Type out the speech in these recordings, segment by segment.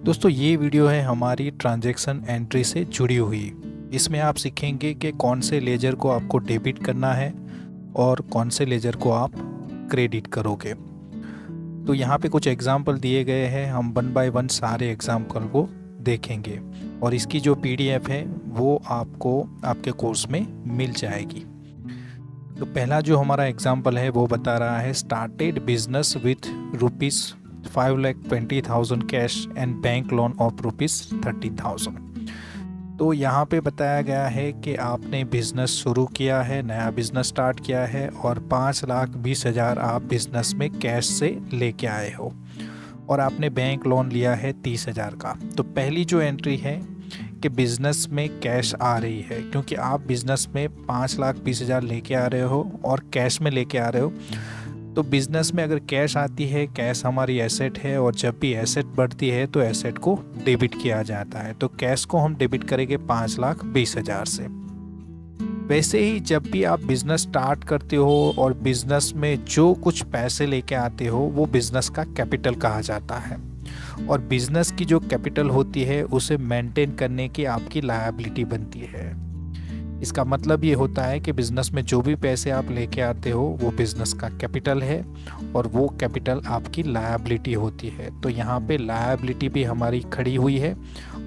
दोस्तों ये वीडियो है हमारी ट्रांजैक्शन एंट्री से जुड़ी हुई। इसमें आप सीखेंगे कि कौन से लेजर को आपको डेबिट करना है और कौन से लेजर को आप क्रेडिट करोगे। तो यहाँ पे कुछ एग्जाम्पल दिए गए हैं, हम वन बाय वन सारे एग्जाम्पल को देखेंगे और इसकी जो पीडीएफ है वो आपको आपके कोर्स में मिल जाएगी। तो पहला जो हमारा एग्जाम्पल है वो बता रहा है started business with ₹5,20,000 cash and bank loan of ₹30,000। तो यहाँ पे बताया गया है कि आपने बिज़नेस शुरू किया है, नया बिज़नेस स्टार्ट किया है और 5,20,000 आप बिज़नेस में कैश से लेके आए हो और आपने बैंक लोन लिया है 30,000 का। तो पहली जो एंट्री है कि बिज़नेस में कैश आ रही है, क्योंकि आप बिज़नेस में 5,20,000 लेके आ रहे हो और कैश में लेके आ रहे हो। तो बिज़नेस में अगर कैश आती है, कैश हमारी एसेट है और जब भी एसेट बढ़ती है तो एसेट को डेबिट किया जाता है। तो कैश को हम डेबिट करेंगे 5,20,000 से। वैसे ही जब भी आप बिज़नेस स्टार्ट करते हो और बिज़नेस में जो कुछ पैसे लेके आते हो वो बिज़नेस का कैपिटल कहा जाता है और बिज़नेस की जो कैपिटल होती है उसे मेंटेन करने की आपकी लायबिलिटी बनती है। इसका मतलब ये होता है कि बिज़नेस में जो भी पैसे आप लेके आते हो वो बिज़नेस का कैपिटल है और वो कैपिटल आपकी लायबिलिटी होती है। तो यहाँ पे लायबिलिटी भी हमारी खड़ी हुई है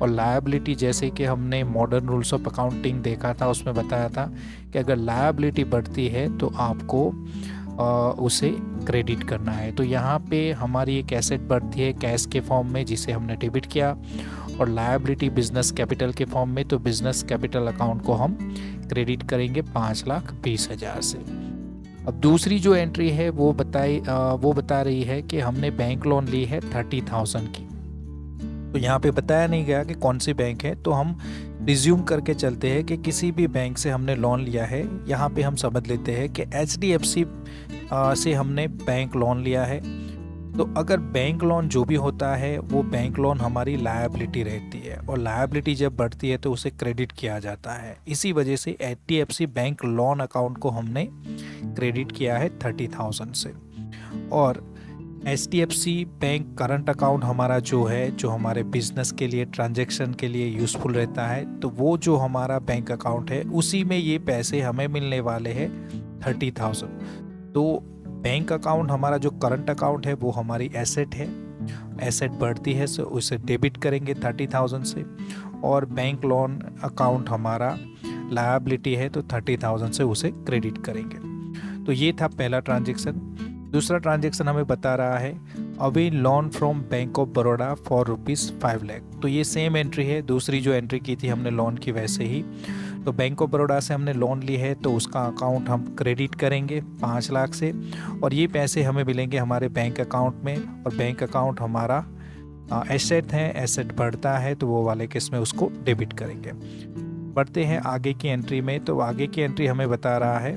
और लायबिलिटी जैसे कि हमने मॉडर्न रूल्स ऑफ अकाउंटिंग देखा था, उसमें बताया था कि अगर लायबिलिटी बढ़ती है तो आपको उसे क्रेडिट करना है। तो यहाँ पे हमारी एक एसेट बढ़ती है कैश के फॉर्म में जिसे हमने डेबिट किया और लायबिलिटी बिजनेस कैपिटल के फॉर्म में, तो बिजनेस कैपिटल अकाउंट को हम क्रेडिट करेंगे 5,20,000 से। अब दूसरी जो एंट्री है वो बता रही है कि हमने बैंक लोन ली है 30,000 की। तो यहाँ पे बताया नहीं गया कि कौन सी बैंक है, तो हम रिज्यूम करके चलते हैं कि किसी भी बैंक से हमने लोन लिया है। यहाँ पे हम समझ लेते हैं कि HDFC से हमने बैंक लोन लिया है। तो अगर बैंक लोन जो भी होता है वो बैंक लोन हमारी लायबिलिटी रहती है और लायबिलिटी जब बढ़ती है तो उसे क्रेडिट किया जाता है। इसी वजह से HDFC बैंक लोन अकाउंट को हमने क्रेडिट किया है 30,000 से। और HDFC बैंक करंट अकाउंट हमारा जो है, जो हमारे बिजनेस के लिए ट्रांजैक्शन के लिए यूज़फुल रहता है, तो वो जो हमारा बैंक अकाउंट है उसी में ये पैसे हमें मिलने वाले हैं 30,000। तो बैंक अकाउंट हमारा जो करंट अकाउंट है वो हमारी एसेट है, एसेट बढ़ती है तो उसे डेबिट करेंगे 30,000 से और बैंक लोन अकाउंट हमारा लायबिलिटी है तो 30,000 से उसे क्रेडिट करेंगे। तो ये था पहला ट्रांजैक्शन। दूसरा ट्रांजैक्शन हमें बता रहा है away loan from bank of Baroda for ₹5 lakh. तो ये सेम एंट्री है, दूसरी जो एंट्री की थी हमने लोन की वैसे ही। तो बैंक ऑफ बड़ौदा से हमने लोन ली है तो उसका अकाउंट हम क्रेडिट करेंगे 5 लाख से और ये पैसे हमें मिलेंगे हमारे बैंक अकाउंट में और बैंक अकाउंट हमारा एसेट है, एसेट बढ़ता है तो वो वाले केस में उसको डेबिट करेंगे। बढ़ते हैं आगे की एंट्री में। तो आगे की एंट्री हमें बता रहा है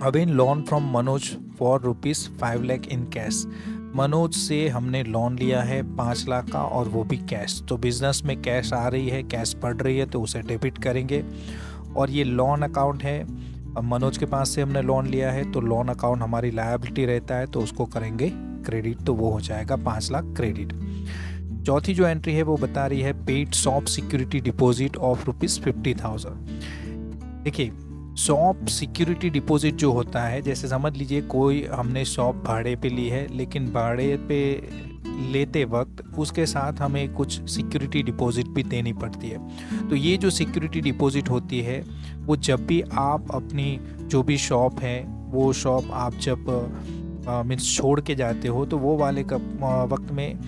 अवेन loan from Manoj for ₹5 lakh in cash. Manoj से हमने लोन लिया है 5 लाख का और वो भी कैश। तो बिजनेस में कैश आ रही है, कैश बढ़ रही है तो उसे डेबिट करेंगे और ये लोन अकाउंट है। अब मनोज के पास से हमने लोन लिया है तो लोन अकाउंट हमारी लायबिलिटी रहता है तो उसको करेंगे क्रेडिट, तो वो हो जाएगा 5 लाख क्रेडिट। चौथी जो एंट्री है वो बता रही है paid shop security deposit of ₹50,000। देखिए शॉप सिक्योरिटी डिपॉजिट जो होता है, जैसे समझ लीजिए कोई हमने शॉप भाड़े पे ली है लेकिन भाड़े पे लेते वक्त उसके साथ हमें कुछ सिक्योरिटी डिपॉजिट भी देनी पड़ती है। तो ये जो सिक्योरिटी डिपॉजिट होती है वो जब भी आप अपनी जो भी शॉप है वो शॉप आप जब मीन्स छोड़ के जाते हो तो वो वाले वक्त में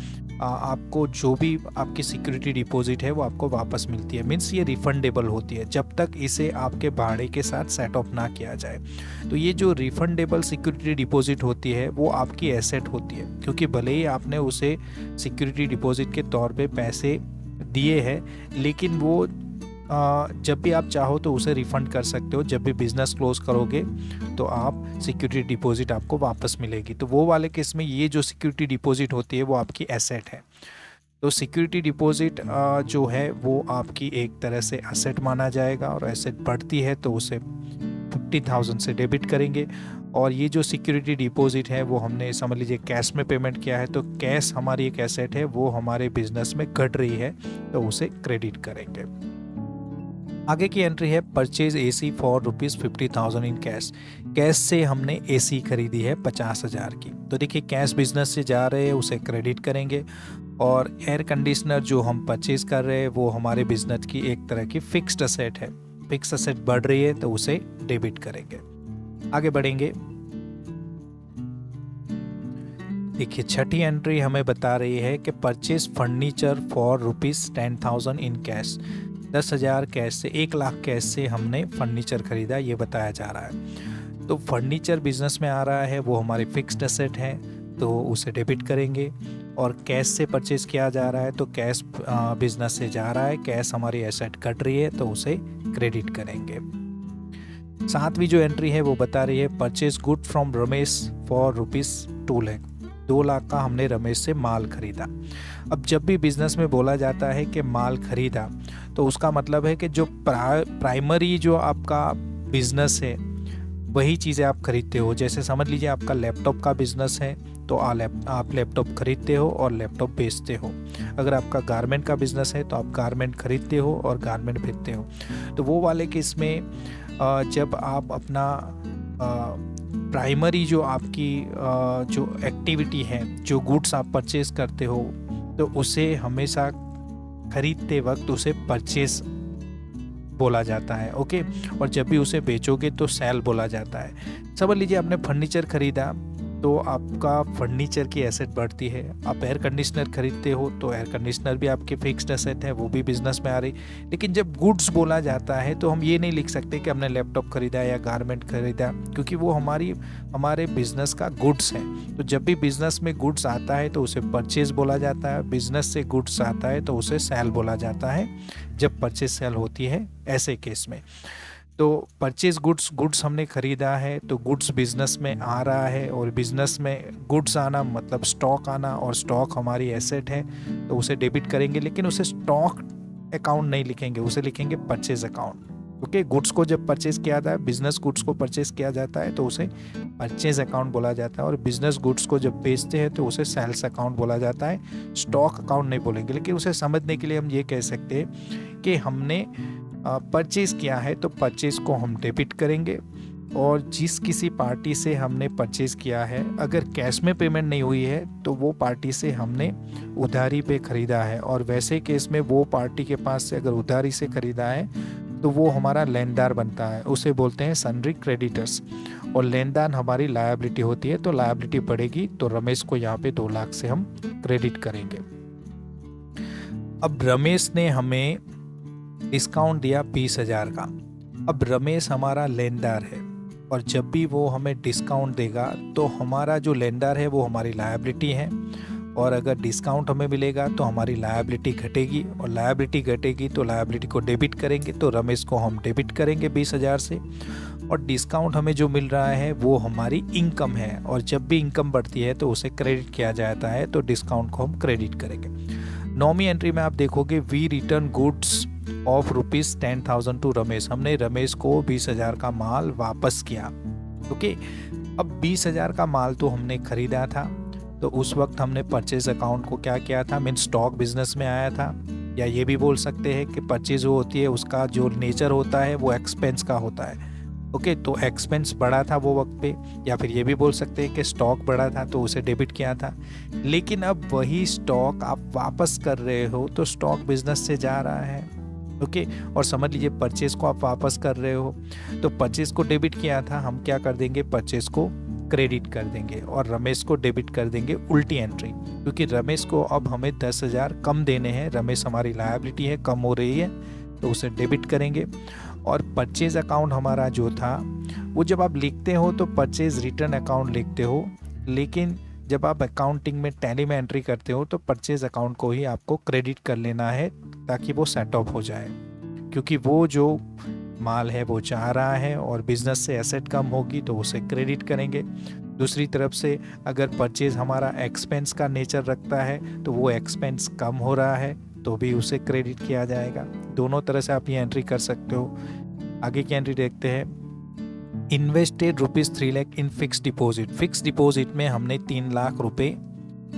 आपको जो भी आपकी सिक्योरिटी डिपॉजिट है वो आपको वापस मिलती है। मीन्स ये रिफंडेबल होती है जब तक इसे आपके भाड़े के साथ सेट ऑफ ना किया जाए। तो ये जो रिफंडेबल सिक्योरिटी डिपॉजिट होती है वो आपकी एसेट होती है, क्योंकि भले ही आपने उसे सिक्योरिटी डिपॉजिट के तौर पे पैसे दिए हैं लेकिन वो जब भी आप चाहो तो उसे रिफ़ंड कर सकते हो। जब भी बिज़नेस क्लोज करोगे तो आप सिक्योरिटी डिपॉजिट आपको वापस मिलेगी। तो वो वाले केस में ये जो सिक्योरिटी डिपॉजिट होती है वो आपकी एसेट है। तो सिक्योरिटी डिपॉजिट जो है वो आपकी एक तरह से एसेट माना जाएगा और एसेट बढ़ती है तो उसे 50,000 से डेबिट करेंगे। और ये जो सिक्योरिटी डिपॉजिट है वो हमने समझ लीजिए कैश में पेमेंट किया है, तो कैश हमारी एक एसेट है, वो हमारे बिजनेस में घट रही है, तो उसे क्रेडिट करेंगे। आगे की एंट्री है purchase AC for ₹50,000 in cash. Cash से हमने एसी खरीदी है 50,000 की, तो देखिए कैश बिजनेस से जा रहे हैं, उसे क्रेडिट करेंगे। और एयर कंडीशनर जो हम परचेज कर रहे हैं वो हमारे बिजनेस की एक तरह की फिक्स्ड असेट है, फिक्स्ड असेट बढ़ रही है तो उसे डेबिट करेंगे। आगे बढ़ेंगे, देखिए छठी एंट्री हमें बता रही है कि purchase furniture for ₹10,000 in cash. 10,000 cash से, 1,00,000 कैश से हमने फर्नीचर खरीदा, ये बताया जा रहा है। तो फर्नीचर बिजनेस में आ रहा है, वो हमारी फिक्स्ड एसेट है, तो उसे डेबिट करेंगे। और कैश से परचेज किया जा रहा है, तो कैश बिजनेस से जा रहा है, कैश हमारी एसेट कट रही है, तो उसे क्रेडिट करेंगे। सातवीं जो एंट्री है वो बता रही है purchase good from Ramesh for ₹2,00,000। 2,00,000 का हमने रमेश से माल खरीदा। अब जब भी बिजनेस में बोला जाता है कि माल खरीदा, तो उसका मतलब है कि जो प्राइमरी जो आपका बिजनेस है वही चीज़ें आप खरीदते हो। जैसे समझ लीजिए आपका लैपटॉप का बिजनेस है, तो आप लैपटॉप खरीदते हो और लैपटॉप बेचते हो। अगर आपका गारमेंट का बिजनेस है तो आप गारमेंट खरीदते हो और गारमेंट बेचते हो। तो वो वाले केस में जब आप अपना प्राइमरी जो आपकी जो एक्टिविटी है, जो गुड्स आप परचेज करते हो, तो उसे हमेशा खरीदते वक्त उसे परचेज बोला जाता है, ओके। और जब भी उसे बेचोगे तो सेल बोला जाता है। समझ लीजिए आपने फर्नीचर खरीदा, तो आपका फर्नीचर की एसेट बढ़ती है। आप एयर कंडीशनर खरीदते हो, तो एयर कंडीशनर भी आपकी फिक्स्ड एसेट है, वो भी बिजनेस में आ रही। लेकिन जब गुड्स बोला जाता है तो हम ये नहीं लिख सकते कि हमने लैपटॉप खरीदा या गारमेंट खरीदा, क्योंकि वो हमारे बिजनेस का गुड्स है। तो जब भी बिजनेस में गुड्स आता है तो उसे परचेज बोला जाता है, बिजनेस से गुड्स आता है तो उसे सेल बोला जाता है, जब परचेज सेल होती है ऐसे केस में। तो परचेज गुड्स हमने खरीदा है, तो गुड्स बिजनेस में आ रहा है, और बिजनेस में गुड्स आना मतलब स्टॉक आना, और स्टॉक हमारी एसेट है, तो उसे डेबिट करेंगे। लेकिन उसे स्टॉक अकाउंट नहीं लिखेंगे, उसे लिखेंगे परचेज अकाउंट, ओके। गुड्स को जब परचेज किया जाता है, बिजनेस गुड्स को परचेज किया जाता है, तो उसे परचेज अकाउंट बोला जाता है। और बिजनेस गुड्स को जब बेचते हैं तो उसे सेल्स अकाउंट बोला जाता है, स्टॉक अकाउंट नहीं बोलेंगे। लेकिन उसे समझने के लिए हम ये कह सकते हैं कि हमने परचेज किया है, तो परचेज को हम डेबिट करेंगे। और जिस किसी पार्टी से हमने परचेज किया है, अगर कैश में पेमेंट नहीं हुई है, तो वो पार्टी से हमने उधारी पे खरीदा है। और वैसे केस में वो पार्टी के पास से अगर उधारी से खरीदा है, तो वो हमारा लेनदार बनता है, उसे बोलते हैं सन्ड्री क्रेडिटर्स। और लेनदार हमारी लायबिलिटी होती है, तो लायबिलिटी बढ़ेगी, तो रमेश को यहाँ पे 2,00,000 से हम क्रेडिट करेंगे। अब रमेश ने हमें डिस्काउंट दिया 20,000 का। अब रमेश हमारा लेनदार है, और जब भी वो हमें डिस्काउंट देगा, तो हमारा जो लेनदार है वो हमारी लायबिलिटी है, और अगर डिस्काउंट हमें मिलेगा तो हमारी लायबिलिटी घटेगी, और लायबिलिटी घटेगी तो लायबिलिटी को डेबिट करेंगे, तो रमेश को हम डेबिट करेंगे 20,000 से। और डिस्काउंट हमें जो मिल रहा है वो हमारी इनकम है, और जब भी इनकम बढ़ती है तो उसे क्रेडिट किया जाता है, तो डिस्काउंट को हम क्रेडिट करेंगे। 9वीं एंट्री में आप देखोगे we return goods of ₹10,000 to Ramesh. हमने रमेश को 20,000 का माल वापस किया, ओके। अब 20,000 का माल तो हमने खरीदा था, तो उस वक्त हमने परचेज अकाउंट को क्या किया था, मीन स्टॉक बिजनेस में आया था। या ये भी बोल सकते हैं कि परचेज जो होती है उसका जो नेचर होता है वो एक्सपेंस का होता है, ओके। तो एक्सपेंस बढ़ा था वो वक्त पे, या फिर ये भी बोल सकते हैं कि स्टॉक बढ़ा था, तो उसे डेबिट किया था। लेकिन अब वही स्टॉक आप वापस कर रहे हो, तो स्टॉक बिजनेस से जा रहा है, ओके। और समझ लीजिए परचेज को आप वापस कर रहे हो, तो परचेज को डेबिट किया था, हम क्या कर देंगे, परचेज को क्रेडिट कर देंगे, और रमेश को डेबिट कर देंगे उल्टी एंट्री, क्योंकि रमेश को अब हमें 10,000 कम देने हैं। रमेश हमारी लायबिलिटी है, कम हो रही है, तो उसे डेबिट करेंगे। और परचेज अकाउंट हमारा जो था, वो जब आप लिखते हो तो परचेज रिटर्न अकाउंट लिखते हो, लेकिन जब आप अकाउंटिंग में टैली में एंट्री करते हो तो परचेज अकाउंट को ही आपको क्रेडिट कर लेना है, ताकि वो सेट ऑफ हो जाए, क्योंकि वो जो माल है वो जा रहा है, और बिजनेस से एसेट कम होगी तो उसे क्रेडिट करेंगे। दूसरी तरफ से अगर परचेज हमारा एक्सपेंस का नेचर रखता है, तो वो एक्सपेंस कम हो रहा है, तो भी उसे क्रेडिट किया जाएगा। दोनों तरह से आप ये एंट्री कर सकते हो। आगे की एंट्री देखते हैं। Invested ₹3 lakh in fix deposit. Fix deposit में हमने 3 लाख रुपए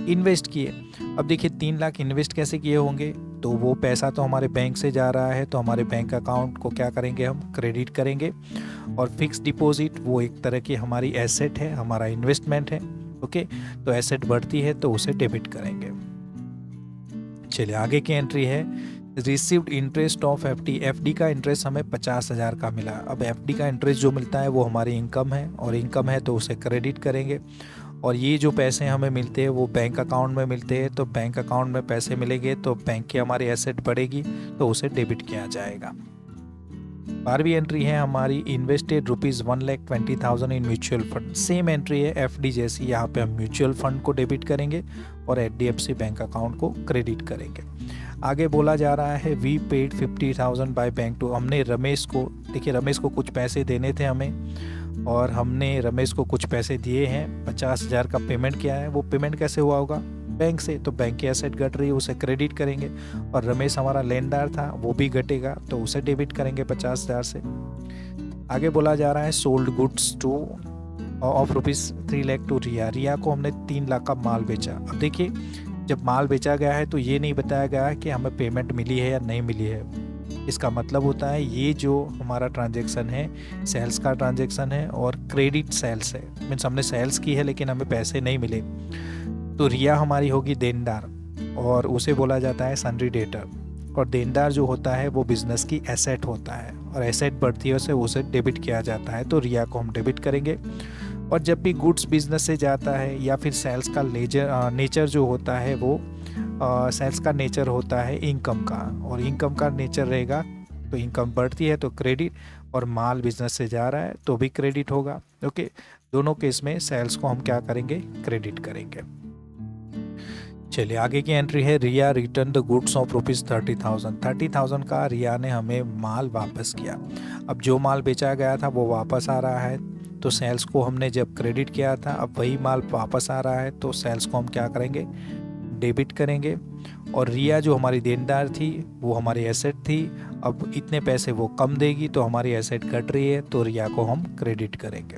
इन्वेस्ट किए। अब देखिए 3 लाख इन्वेस्ट कैसे किए होंगे, तो वो पैसा तो हमारे बैंक से जा रहा है, तो हमारे बैंक अकाउंट को क्या करेंगे, हम क्रेडिट करेंगे। और फिक्स डिपॉजिट वो एक तरह की हमारी एसेट है, हमारा इन्वेस्टमेंट है। ओके, तो एसेट बढ़ती है तो उसे डेबिट करेंगे। चलिए आगे की एंट्री है received interest of FD. FD का इंटरेस्ट हमें 50,000 का मिला। अब एफडी का इंटरेस्ट जो मिलता है वो हमारी इनकम है, और इनकम है तो उसे क्रेडिट करेंगे। और ये जो पैसे हमें मिलते हैं वो बैंक अकाउंट में मिलते हैं, तो बैंक अकाउंट में पैसे मिलेंगे तो बैंक की हमारी एसेट बढ़ेगी तो उसे डेबिट किया जाएगा। 12वीं एंट्री है हमारी invested ₹1,20,000 in mutual fund. Same entry है एफडी जैसी, यहाँ पे हम म्यूचुअल फंड को डेबिट करेंगे और एचडीएफसी बैंक अकाउंट को क्रेडिट करेंगे। आगे बोला जा रहा है we paid 50,000 by bank to. हमने रमेश को, देखिए रमेश को कुछ पैसे देने थे हमें, और हमने रमेश को कुछ पैसे दिए हैं। 50,000 का पेमेंट किया है। वो पेमेंट कैसे हुआ होगा, बैंक से, तो बैंक की एसेट घट रही है उसे क्रेडिट करेंगे। और रमेश हमारा लेनदार था, वो भी घटेगा तो उसे डेबिट करेंगे 50,000 से। आगे बोला जा रहा है sold goods to of ₹3 lakh to Riya. Riya को हमने 3 लाख का माल बेचा। अब देखिए जब माल बेचा गया है तो ये नहीं बताया गया है कि हमें पेमेंट मिली है या नहीं मिली है। इसका मतलब होता है ये जो हमारा ट्रांजैक्शन है सेल्स का ट्रांजैक्शन है और क्रेडिट सेल्स है, मीन्स हमने सेल्स की है लेकिन हमें पैसे नहीं मिले। तो रिया हमारी होगी देनदार, और उसे बोला जाता है सन्ड्री डेटर। और देनदार जो होता है वो बिजनेस की एसेट होता है, और एसेट बढ़ती है उसे डेबिट किया जाता है, तो रिया को हम डेबिट करेंगे। और जब भी गुड्स बिजनेस से जाता है या फिर सेल्स का नेचर जो होता है वो सेल्स का नेचर होता है इनकम का, और इनकम का नेचर रहेगा तो इनकम बढ़ती है तो क्रेडिट, और माल बिजनेस से जा रहा है तो भी क्रेडिट होगा। ओके, दोनों केस में सेल्स को हम क्या करेंगे, क्रेडिट करेंगे। चलिए आगे की एंट्री है रिया रिटर्न द गुड्स ऑफ ₹30,000। 30,000 का रिया ने हमें माल वापस किया। अब जो माल बेचा गया था वो वापस आ रहा है, तो सेल्स को हमने जब क्रेडिट किया था अब वही माल वापस आ रहा है, तो सेल्स को हम क्या करेंगे, डेबिट करेंगे। और रिया जो हमारी देनदार थी वो हमारी एसेट थी, अब इतने पैसे वो कम देगी तो हमारी एसेट घट रही है, तो रिया को हम क्रेडिट करेंगे।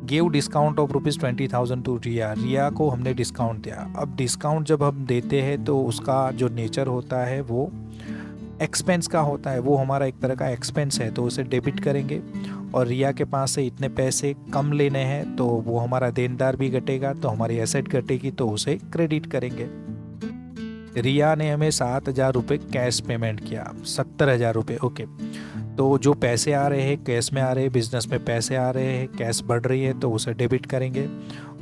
Give discount of ₹20,000 to Riya. Riya को हमने डिस्काउंट दिया। अब डिस्काउंट जब हम देते हैं तो उसका जो नेचर होता है वो एक्सपेंस का होता है, वो हमारा एक तरह का एक्सपेंस है, तो उसे डेबिट करेंगे। और रिया के पास से इतने पैसे कम लेने हैं तो वो हमारा देनदार भी घटेगा, तो हमारी एसेट घटेगी तो उसे क्रेडिट करेंगे। रिया ने हमें 7,000 रुपये कैश पेमेंट किया, 70,000 रुपये। ओके, तो जो पैसे आ रहे हैं कैश में आ रहे हैं, बिजनेस में पैसे आ रहे हैं, कैश बढ़ रही है तो उसे डेबिट करेंगे।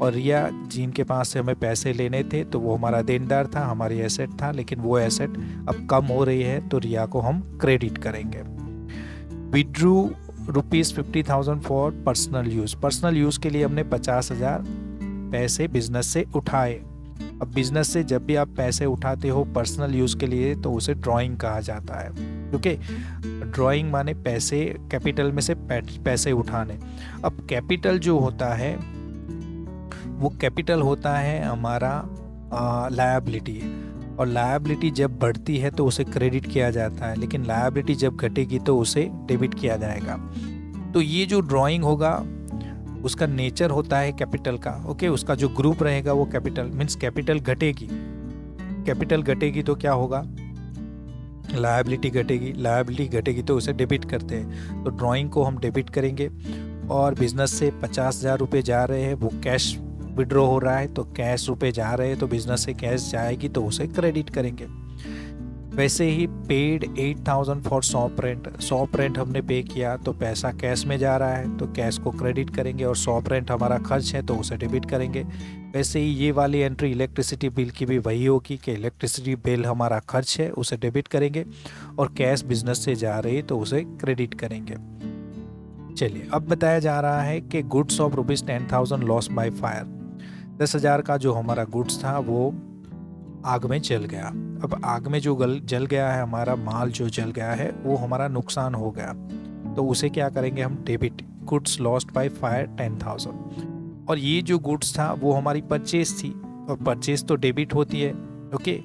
और रिया जिनके पास से हमें पैसे लेने थे तो वो हमारा देनदार था, हमारी एसेट था, लेकिन वो एसेट अब कम हो रही है तो रिया को हम क्रेडिट करेंगे। Withdrew ₹50,000 for personal use. Personal use के लिए हमने 50,000 पैसे बिजनेस से उठाए। अब बिजनेस से जब भी आप पैसे उठाते हो पर्सनल यूज़ के लिए तो उसे ड्राइंग कहा जाता है, क्योंकि ड्राइंग माने पैसे, कैपिटल में से पैसे उठाने। अब कैपिटल जो होता है वो कैपिटल होता है हमारा लायबिलिटी, और लायबिलिटी जब बढ़ती है तो उसे क्रेडिट किया जाता है, लेकिन लायबिलिटी जब घटेगी तो उसे डेबिट किया जाएगा। तो ये जो ड्राइंग होगा उसका नेचर होता है कैपिटल का। ओके, उसका जो ग्रुप रहेगा वो कैपिटल, मीन्स कैपिटल घटेगी। कैपिटल घटेगी तो क्या होगा, लायबिलिटी घटेगी। लायबिलिटी घटेगी तो उसे डेबिट करते हैं, तो ड्राइंग को हम डेबिट करेंगे। और बिजनेस से 50,000 रुपये जा रहे हैं, वो कैश विड्रॉ हो रहा है तो कैश रुपए जा रहे हैं, तो बिजनेस से कैश जाएगी तो उसे क्रेडिट करेंगे। वैसे ही paid 8,000 for shop rent. Shop rent हमने पे किया तो पैसा कैश में जा रहा है तो कैश को क्रेडिट करेंगे, और शॉप रेंट हमारा खर्च है तो उसे डेबिट करेंगे। वैसे ही ये वाली एंट्री इलेक्ट्रिसिटी बिल की भी वही होगी कि इलेक्ट्रिसिटी बिल हमारा खर्च है उसे डेबिट करेंगे, और कैश बिजनेस से जा रही है तो उसे क्रेडिट करेंगे। चलिए अब बताया जा रहा है कि goods of ₹10,000 loss by fire. 10,000 का जो हमारा गुड्स था वो आग में जल गया। अब आग में जो जल गया है, हमारा माल जो जल गया है वो हमारा नुकसान हो गया, तो उसे क्या करेंगे हम, debit. Goods lost by fire 10,000। और ये जो गुड्स था वो हमारी परचेज थी, और परचेज तो डेबिट होती है। ओके,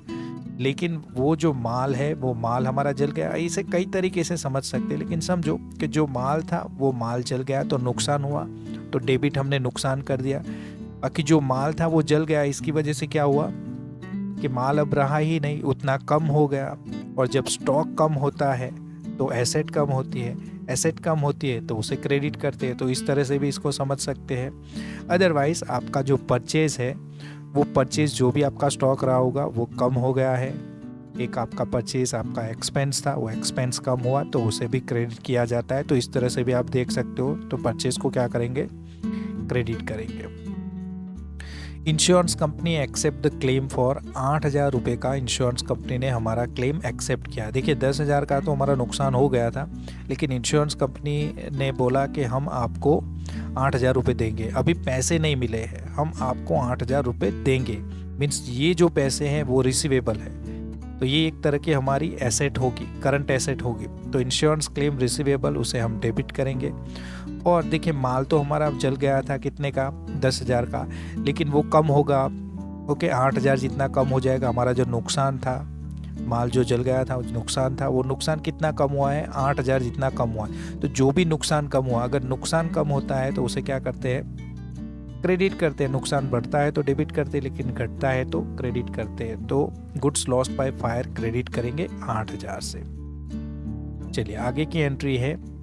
लेकिन वो जो माल है वो माल हमारा जल गया। इसे कई तरीके से समझ सकते हैं, लेकिन समझो कि जो माल था वो माल जल गया तो नुकसान हुआ, तो डेबिट हमने नुकसान कर दिया। बाकी जो माल था वो जल गया, इसकी वजह से क्या हुआ कि माल अब रहा ही नहीं, उतना कम हो गया। और जब स्टॉक कम होता है तो एसेट कम होती है, एसेट कम होती है तो उसे क्रेडिट करते हैं। तो इस तरह से भी इसको समझ सकते हैं। अदरवाइज़ आपका जो परचेज़ है वो परचेज़ जो भी आपका स्टॉक रहा होगा वो कम हो गया है। एक आपका परचेज़ आपका एक्सपेंस था, वो एक्सपेंस कम हुआ तो उसे भी क्रेडिट किया जाता है। तो इस तरह से भी आप देख सकते हो। तो परचेज़ को क्या करेंगे, क्रेडिट करेंगे। Insurance company accept the claim for 8,000 रुपये का इंश्योरेंस कंपनी ने हमारा क्लेम एक्सेप्ट किया। देखिए 10,000 का तो हमारा नुकसान हो गया था, लेकिन इंश्योरेंस कंपनी ने बोला कि हम आपको 8,000 रुपये देंगे। अभी पैसे नहीं मिले हैं, हम आपको 8,000 रुपये देंगे। मीन्स ये जो पैसे हैं वो रिसीवेबल है, तो ये एक तरह की हमारी एसेट होगी, करंट एसेट होगी। तो इंश्योरेंस क्लेम रिसीवेबल उसे हम डेबिट करेंगे। और देखिए माल तो हमारा जल गया था, कितने का, 10,000 का, लेकिन वो कम होगा। ओके, 8,000 जितना कम हो जाएगा। हमारा जो नुकसान था, माल जो जल गया था, नुकसान था, वो नुकसान कितना कम हुआ है, 8,000 जितना कम हुआ है। तो जो भी नुकसान कम हुआ, अगर नुकसान कम होता है तो उसे क्या करते हैं, क्रेडिट करते हैं। नुकसान बढ़ता है तो डेबिट करते हैं, लेकिन घटता है तो क्रेडिट करते हैं। तो goods lost by fire credit करेंगे 8,000 से। चलिए आगे की एंट्री है,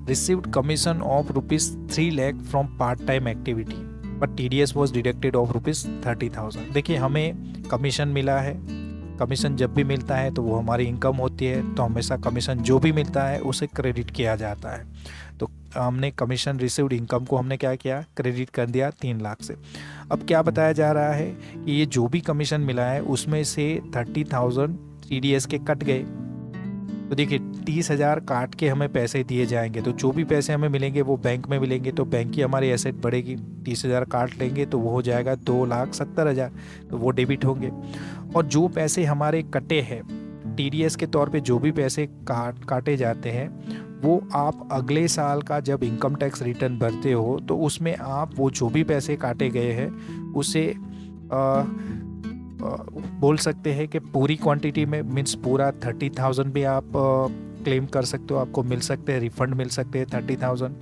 received commission of ₹3 lakh from part time activity but TDS was deducted of ₹30,000। देखिए हमें कमीशन मिला है, कमीशन जब भी मिलता है तो वो हमारी इनकम होती है, तो हमेशा कमीशन जो भी मिलता है उसे क्रेडिट किया जाता है। तो हमने कमीशन रिसीव्ड इनकम को हमने क्या किया, क्रेडिट कर दिया 3 लाख से। अब क्या बताया जा रहा है कि ये जो भी कमीशन मिला है उसमें से 30,000 TDS के कट गए। तो देखिए 30,000 काट के हमें पैसे दिए जाएंगे, तो जो भी पैसे हमें मिलेंगे वो बैंक में मिलेंगे, तो बैंक की हमारी एसेट बढ़ेगी। 30,000 काट लेंगे तो वो हो जाएगा 2,70,000, तो वो डेबिट होंगे। और जो पैसे हमारे कटे हैं TDS के तौर पे, जो भी पैसे काटे जाते हैं वो आप अगले साल का जब इनकम टैक्स रिटर्न भरते हो तो उसमें आप वो जो भी पैसे काटे गए हैं उसे बोल सकते हैं कि पूरी क्वांटिटी में, मीन्स पूरा 30,000 भी आप क्लेम कर सकते हो, आपको मिल सकते हैं, रिफंड मिल सकते हैं 30,000।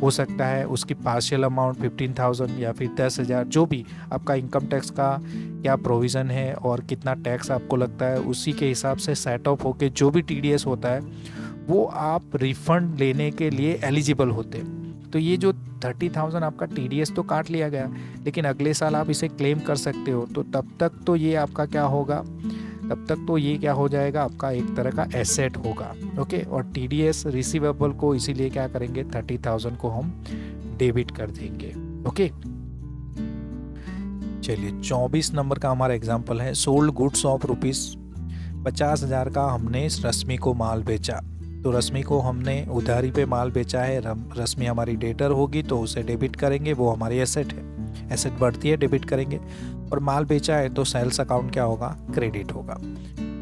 हो सकता है उसकी पार्शियल अमाउंट 15,000 या फिर 10,000, जो भी आपका इनकम टैक्स का क्या प्रोविज़न है और कितना टैक्स आपको लगता है उसी के हिसाब से सेट ऑफ होके जो भी TDS होता है वो आप रिफ़ंड लेने के लिए एलिजिबल होते हैं। तो ये जो 30,000 आपका TDS तो काट लिया गया, लेकिन अगले साल आप इसे क्लेम कर सकते हो। तो तब तक तो ये आपका क्या होगा, तब तक तो ये क्या हो जाएगा, आपका एक तरह का एसेट होगा। ओके, और TDS रिसीवेबल को इसीलिए क्या करेंगे, 30,000 को हम डेबिट कर देंगे। ओके, चलिए 24 नंबर का हमारा एग्जाम्पल है, सोल्ड गुड्स ऑफ ₹50,000 का हमने रश्मि को माल बेचा। तो रश्मि को हमने उधारी पे माल बेचा है, रश्मि हमारी डेटर होगी तो उसे डेबिट करेंगे, वो हमारी एसेट है, एसेट बढ़ती है डेबिट करेंगे। और माल बेचा है तो सेल्स अकाउंट क्या होगा, क्रेडिट होगा।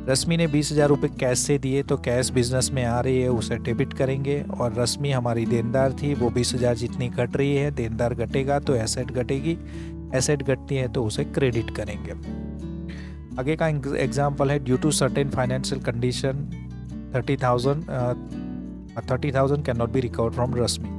रश्मि ने 20,000 रुपये कैश से दिए तो कैश बिजनेस में आ रही है, उसे डेबिट करेंगे। और रश्मि हमारी देनदार थी, वो 20,000 जितनी घट रही है, देनदार घटेगा तो एसेट घटेगी, एसेट घटती है तो उसे क्रेडिट करेंगे। आगे का एग्जाम्पल है, due to certain financial condition 30,000 can not be recovered from Rashmi.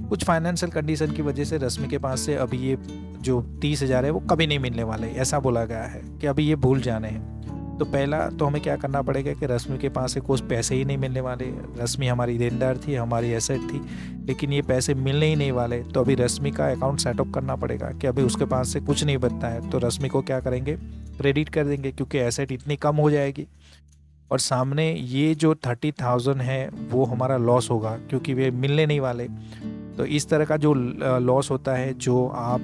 कुछ फाइनेंशियल कंडीशन की वजह से रश्मि के पास से अभी ये जो 30,000 है वो कभी नहीं मिलने वाले, ऐसा बोला गया है कि अभी ये भूल जाने हैं। तो पहला तो हमें क्या करना पड़ेगा कि रश्मि के पास से कुछ पैसे ही नहीं मिलने वाले। रश्मि हमारी देनदार थी, हमारी एसेट थी, लेकिन ये पैसे मिलने ही नहीं वाले। तो अभी रश्मि का अकाउंट सेटअप करना पड़ेगा कि अभी उसके पास से कुछ नहीं बचता है, तो रश्मि को क्या करेंगे, क्रेडिट कर देंगे, क्योंकि एसेट इतनी कम हो जाएगी। और सामने ये जो 30,000 है वो हमारा लॉस होगा, क्योंकि वे मिलने नहीं वाले। तो इस तरह का जो लॉस होता है, जो आप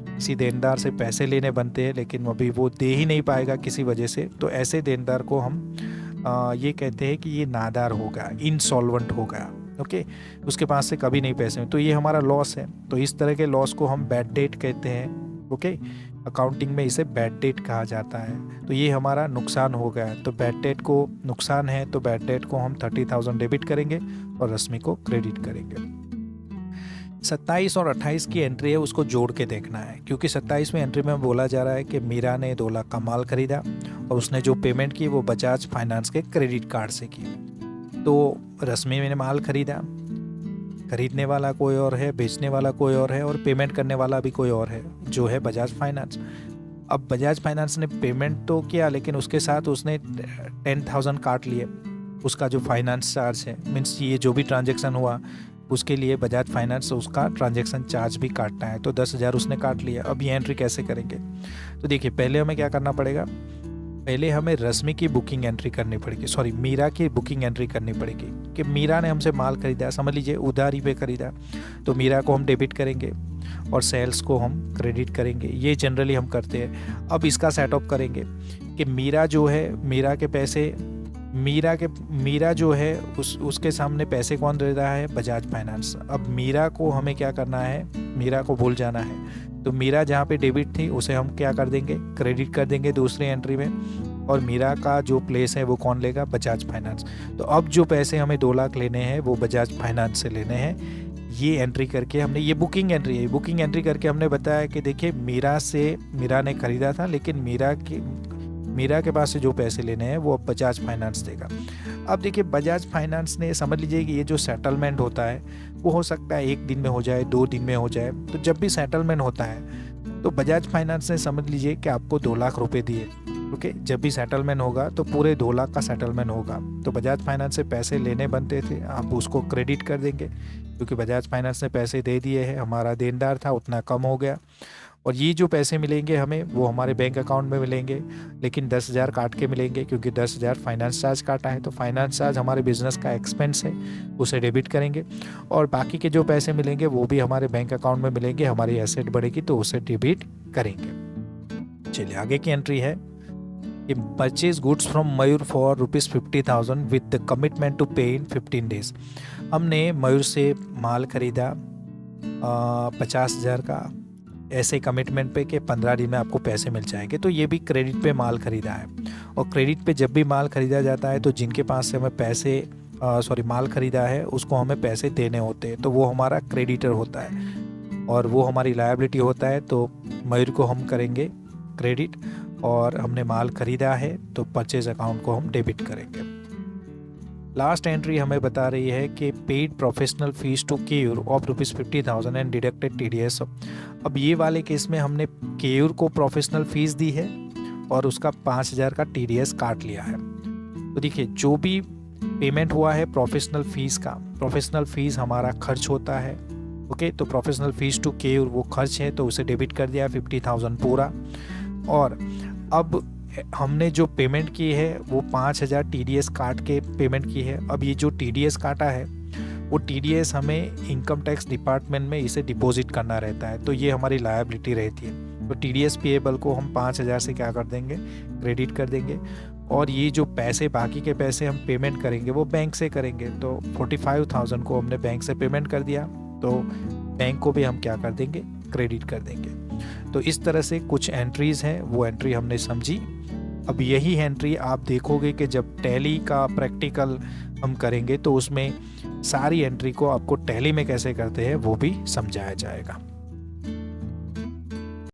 किसी देनदार से पैसे लेने बनते हैं लेकिन अभी वो दे ही नहीं पाएगा किसी वजह से, तो ऐसे देनदार को हम ये कहते हैं कि ये नादार हो गया, इंसॉल्वेंट हो गया। ओके, उसके पास से कभी नहीं पैसे, तो ये हमारा लॉस है। तो इस तरह के लॉस को हम बैड डेट कहते हैं। ओके, अकाउंटिंग में इसे बैड डेट कहा जाता है। तो ये हमारा नुकसान हो गया है, तो बैड डेट को नुकसान है, तो बैड डेट को हम 30,000 डेबिट करेंगे और रश्मि को क्रेडिट करेंगे। 27 और 28 की एंट्री है उसको जोड़ के देखना है, क्योंकि 27 में एंट्री में बोला जा रहा है कि मीरा ने 2 लाख का माल खरीदा और उसने जो पेमेंट की वो बजाज फाइनेंस के क्रेडिट कार्ड से की। तो रश्मि ने माल खरीदा, खरीदने वाला कोई और है, बेचने वाला कोई और है और पेमेंट करने वाला भी कोई और है, जो है बजाज फाइनेंस। अब बजाज फाइनेंस ने पेमेंट तो किया, लेकिन उसके साथ उसने 10,000 काट लिए उसका जो फाइनेंस चार्ज है, मीन्स ये जो भी ट्रांजैक्शन हुआ उसके लिए बजाज फाइनेंस उसका ट्रांजैक्शन चार्ज भी काटना है, तो 10,000 उसने काट लिया। अब ये एंट्री कैसे करेंगे? तो देखिए, पहले हमें क्या करना पड़ेगा, पहले हमें रश्मि की बुकिंग एंट्री करनी पड़ेगी, सॉरी मीरा की बुकिंग एंट्री करनी पड़ेगी कि मीरा ने हमसे माल खरीदा, समझ लीजिए उधारी पे खरीदा, तो मीरा को हम डेबिट करेंगे और सेल्स को हम क्रेडिट करेंगे। ये जनरली हम करते हैं। अब इसका सेटअप करेंगे कि मीरा जो है, मीरा के पैसे मीरा जो है उसके सामने पैसे कौन दे रहा है? बजाज फाइनेंस। अब मीरा को हमें क्या करना है? मीरा को भूल जाना है। तो मीरा जहाँ पे डेबिट थी उसे हम क्या कर देंगे? क्रेडिट कर देंगे दूसरी एंट्री में। और मीरा का जो प्लेस है वो कौन लेगा? बजाज फाइनेंस। तो अब जो पैसे हमें 2 लाख लेने हैं वो बजाज फाइनेंस से लेने हैं। ये एंट्री करके हमने, ये बुकिंग एंट्री है, बुकिंग एंट्री करके हमने बताया कि देखिए मीरा ने खरीदा था, लेकिन मीरा के पास से जो पैसे लेने हैं वो अब बजाज फाइनेंस देगा। अब देखिए, बजाज फाइनेंस ने, समझ लीजिए कि ये जो सेटलमेंट होता है वो हो सकता है 1 दिन में हो जाए, 2 दिन में हो जाए। तो जब भी सेटलमेंट होता है तो बजाज फाइनेंस ने, समझ लीजिए कि आपको 2 लाख रुपए दिए, ओके। जब भी सेटलमेंट होगा तो पूरे 2 लाख का सेटलमेंट होगा। तो बजाज फाइनेंस से पैसे लेने बनते थे, आप उसको क्रेडिट कर देंगे, क्योंकि बजाज फाइनेंस ने पैसे दे दिए हैं, हमारा देनदार था उतना कम हो गया। और ये जो पैसे मिलेंगे हमें वो हमारे बैंक अकाउंट में मिलेंगे, लेकिन 10,000 काट के मिलेंगे, क्योंकि 10,000 फाइनेंस चार्ज काटा है। तो फाइनेंस चार्ज हमारे बिजनेस का एक्सपेंस है, उसे डेबिट करेंगे। और बाकी के जो पैसे मिलेंगे वो भी हमारे बैंक अकाउंट में मिलेंगे, हमारी एसेट बढ़ेगी तो उसे डेबिट करेंगे। चलिए, आगे की एंट्री है कि purchase goods from Mayur for ₹50,000 with the commitment to pay in 15 days. हमने मयूर से माल खरीदा 50,000 का, ऐसे कमिटमेंट पे कि 15 दिन में आपको पैसे मिल जाएंगे। तो ये भी क्रेडिट पे माल खरीदा है। और क्रेडिट पे जब भी माल खरीदा जाता है तो जिनके पास से हमें माल खरीदा है उसको हमें पैसे देने होते हैं, तो वो हमारा क्रेडिटर होता है और वो हमारी लायबिलिटी होता है। तो मयूर को हम करेंगे क्रेडिट, और हमने माल खरीदा है तो परचेज अकाउंट को हम डेबिट करेंगे। लास्ट एंट्री हमें बता रही है कि paid professional fees to Keyur of ₹50,000 and deducted TDS। अब ये वाले केस में हमने केयूर को प्रोफेशनल फीस दी है और उसका 5,000 का TDS काट लिया है। तो देखिए, जो भी पेमेंट हुआ है प्रोफेशनल फीस का, प्रोफेशनल फीस हमारा खर्च होता है, ओके। तो प्रोफेशनल फीस टू केयूर वो खर्च है, तो उसे डेबिट कर दिया 50,000 पूरा। और अब हमने जो पेमेंट की है वो 5,000 TDS काट के पेमेंट की है। अब ये जो TDS काटा है वो TDS हमें इनकम टैक्स डिपार्टमेंट में इसे डिपॉजिट करना रहता है, तो ये हमारी लायबिलिटी रहती है। तो TDS पेएबल को हम 5,000 से क्या कर देंगे? क्रेडिट कर देंगे। और ये जो पैसे, बाकी के पैसे हम पेमेंट करेंगे वो बैंक से करेंगे। तो 45,000 को हमने बैंक से पेमेंट कर दिया, तो बैंक को भी हम क्या कर देंगे? क्रेडिट कर देंगे। तो इस तरह से कुछ एंट्रीज़ हैं, वो एंट्री हमने समझी। अब यही एंट्री आप देखोगे कि जब टैली का प्रैक्टिकल हम करेंगे तो उसमें सारी एंट्री को आपको टैली में कैसे करते हैं वो भी समझाया जाएगा।